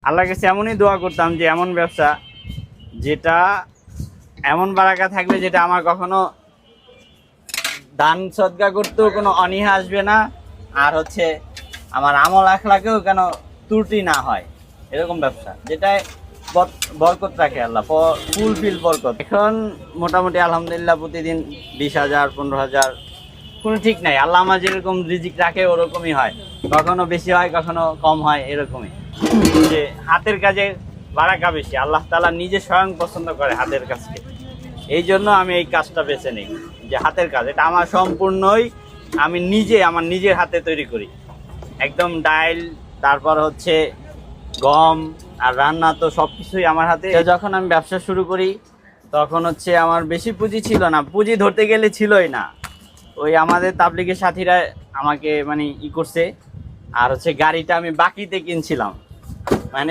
আল্লাহর কাছে এমনই দোয়া করতাম যে এমন ব্যবসা যেটা এমন বারাকা থাকবে যেটা আমার কখনো দান সদকা করতেও কোনো অনীহা আসবে না, আর হচ্ছে আমার আমল আখলাকেও কেন ত্রুটি না হয়, এরকম ব্যবসা যেটায় বরকত রাখে আল্লাহ, ফুলফিল বরকত। এখন মোটামুটি আলহামদুলিল্লাহ প্রতিদিন 20,000 15,000 কোনো ঠিক নাই। আল্লাহ আমার যেরকম রিজিক রাখে ওরকমই হয়, কখনো বেশি হয় কখনো কম হয়, এরকমই। যে হাতের কাজে বারাকা বেশি, আল্লাহ তাআলা নিজে স্বয়ং পছন্দ করে হাতের কাজকে। এই জন্য আমি এই কাজটা বেছে নিই, যে হাতের কাজ এটা আমার সম্পূর্ণই আমি নিজে আমার নিজের হাতে তৈরি করি, একদম ডাইল, তারপর হচ্ছে গম আর রান্না তো সব কিছুই আমার হাতে। যখন আমি ব্যবসা শুরু করি তখন হচ্ছে আমার বেশি পুঁজি ছিল না, পুঁজি ধরতে গেলে ছিলই না। ওই আমাদের তাবলিগের সাথীরা আমাকে মানে করছে, আর হচ্ছে গাড়িটা আমি বাকিতে কিনছিলাম, মানে